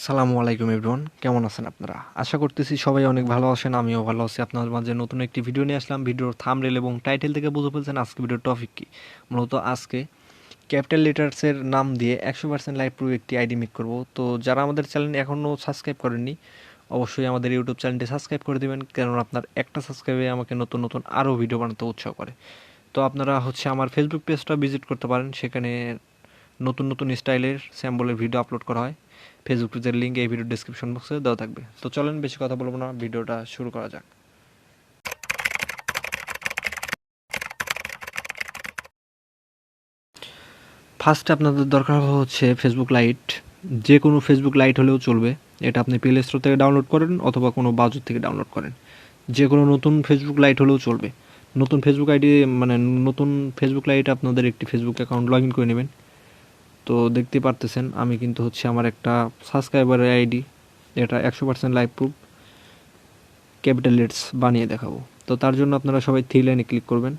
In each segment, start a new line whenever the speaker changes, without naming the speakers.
সালামু আলাইকুম এভরিওয়ান, কেমন আছেন আপনারা? আশা করতেছি সবাই অনেক ভালো আছেন। আমিও ভালো আছি। আপনাদের মাঝে নতুন একটি ভিডিও নিয়ে আসলাম। ভিডিওর থাম্বনেল এবং টাইটেল থেকে বুঝে ফেলছেন আজকে ভিডিওর টপিক কী। মূলত আজকে ক্যাপিটাল লেটার্সের নাম দিয়ে 100% লাইভ প্রুফ একটি আইডি মেক করব। তো যারা আমাদের চ্যানেল এখনও সাবস্ক্রাইব করেননি, অবশ্যই আমাদের ইউটিউব চ্যানেলটি সাবস্ক্রাইব করে দেবেন, কারণ আপনার একটা সাবস্ক্রাইবে আমাকে নতুন নতুন আরও ভিডিও বানাতে উৎসাহ করে। তো আপনারা আমার ফেসবুক পেজটা ভিজিট করতে পারেন। সেখানে নতুন নতুন স্টাইলের স্যাম্পলের ভিডিও আপলোড করা হয়। ফেসবুক পেজের লিঙ্ক এই ভিডিও ডিসক্রিপশন বক্সে দেওয়া থাকবে। তো চলেন বেশি কথা বলবো না, ভিডিওটা শুরু করা যাক। ফার্স্টে আপনাদের দরকার হচ্ছে ফেসবুক লাইট। যে কোনো ফেসবুক লাইট হলেও চলবে। এটা আপনি প্লে স্টোর থেকে ডাউনলোড করেন অথবা কোনো ব্রাউজার থেকে ডাউনলোড করেন। যে কোনো নতুন ফেসবুক লাইট হলেও চলবে। নতুন ফেসবুক আইডি মানে নতুন ফেসবুক লাইট আপনাদের একটি ফেসবুক অ্যাকাউন্ট লগ ইন করে নেবেন। তো দেখতে পারতেছেন আমি কিন্তু আমার একটা সাবস্ক্রাইবারের আইডি, এটা 100% লাইভ প্রুফ ক্যাপিটাল লেটস বানিয়ে দেখাবো। তো তার জন্য আপনারা সবাই থ্রি লাইনে ক্লিক করবেন।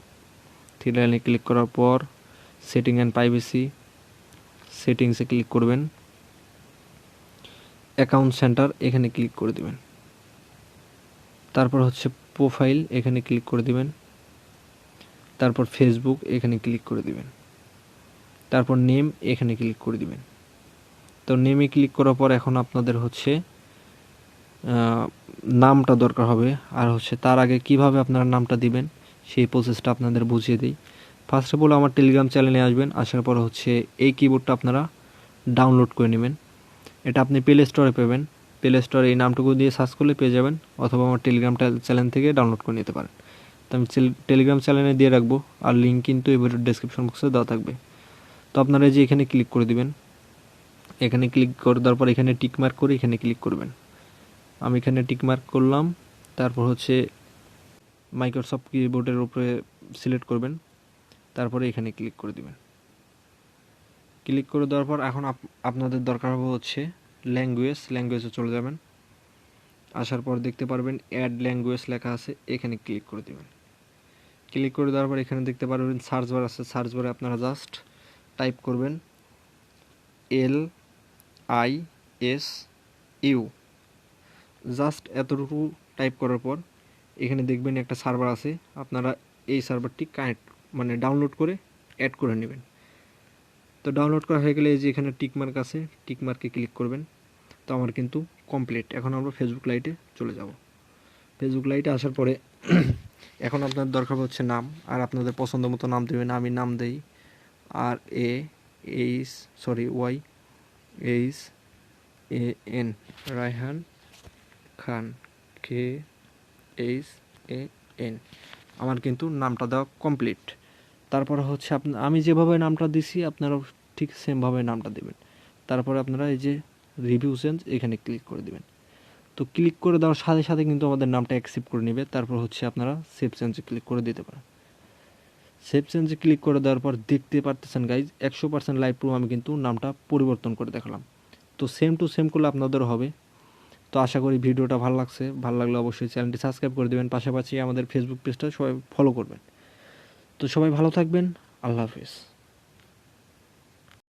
থ্রি লাইনে ক্লিক করার পর সেটিং অ্যান্ড প্রাইভেসি সেটিংসে ক্লিক করবেন। অ্যাকাউন্ট সেন্টার এখানে ক্লিক করে দিবেন। তারপর প্রোফাইল এখানে ক্লিক করে দিবেন। তারপর ফেসবুক এখানে ক্লিক করে দিবেন। তারপর নেম এখানে ক্লিক করে দিবেন। তো নেমে ক্লিক করার পর এখন আপনাদের নামটা দরকার হবে। আর তার আগে কিভাবে আপনারা নামটা দিবেন সেই প্রসেসটা আপনাদের বুঝিয়ে দিই। ফার্স্ট অফ অল আমার টেলিগ্রাম চ্যানেলে আসবেন। আসার পর এই কিবোর্ডটা আপনারা ডাউনলোড করে নেবেন। এটা আপনি প্লে স্টোরে পাবেন। প্লে স্টোরে এই নামটুকু দিয়ে সার্চ করলে পেয়ে যাবেন, অথবা আমার টেলিগ্রাম চ্যানেল থেকে ডাউনলোড করে নিতে পারেন। তো আমি টেলিগ্রাম চ্যানেলে দিয়ে রাখবো, আর লিঙ্ক কিন্তু এই ভিডিওর ডেসক্রিপশন বক্সে দেওয়া থাকবে। তো আপনারা এখানে ক্লিক করে দিবেন। এখানে ক্লিক করে দেওয়ার পর এখানে টিক মার্ক করে এখানে ক্লিক করবেন। আমি এখানে টিক মার্ক করলাম। তারপর মাইক্রোসফট কিবোর্ডের উপরে সিলেক্ট করবেন। তারপরে এখানে ক্লিক করে দিবেন। ক্লিক করে দেওয়ার পর এখন আপনাদের দরকার হবে ল্যাঙ্গুয়েজে চলে যাবেন। আসার পর দেখতে পারবেন অ্যাড ল্যাঙ্গুয়েজ লেখা আছে, এখানে ক্লিক করে দিবেন। ক্লিক করে দেওয়ার পর এখানে দেখতে পারবেন সার্চ বার আছে। সার্চ বারে আপনারা জাস্ট টাইপ করবেন LISU। জাস্ট এতটুকু টাইপ করার পর এখানে দেখবেন একটা সার্ভার আছে। আপনারা এই সার্ভারটি ডাউনলোড করে অ্যাড করে নেবেন। তো ডাউনলোড করা হয়ে গেলে এই যে এখানে টিকমার্ক আছে, টিকমার্কে ক্লিক করবেন। তো আমার কিন্তু কমপ্লিট। এখন আমরা ফেসবুক লাইটে চলে যাব। ফেসবুক লাইটে আসার পরে এখন আপনাদের দরকার হচ্ছে নাম, আর আপনাদের পছন্দ মতো নাম দেবেন। আমি নাম দেই RAYHAN রায়হান খান, KHAN। আমার কিন্তু নামটা দেওয়া কমপ্লিট। তারপর আমি যেভাবে নামটা দিছি আপনারা ঠিক সেমভাবে নামটা দেবেন। তারপরে আপনারা এই যে রিভিউ চেঞ্জ এখানে ক্লিক করে দেবেন। তো ক্লিক করে দেওয়ার সাথে সাথে কিন্তু আমাদের নামটা অ্যাকসেপ্ট করে নেবে। তারপর আপনারা সেভ চেঞ্জে ক্লিক করে দিতে পারেন। সেভ চেঞ্জে ক্লিক করে দেওয়ার পর দেখতে পারতেছেন গাইজ 100% লাইভ প্রুফ আমি কিন্তু নামটা পরিবর্তন করে দেখালাম। তো সেম টু সেম করলে আপনাদেরও হবে। তো আশা করি ভিডিওটা ভালো লাগছে। ভালো লাগলে অবশ্যই চ্যানেলটি সাবস্ক্রাইব করে দেবেন, পাশাপাশি আমাদের ফেসবুক পেজটা সবাই ফলো করবেন। তো সবাই ভালো থাকবেন। আল্লাহ হাফিজ।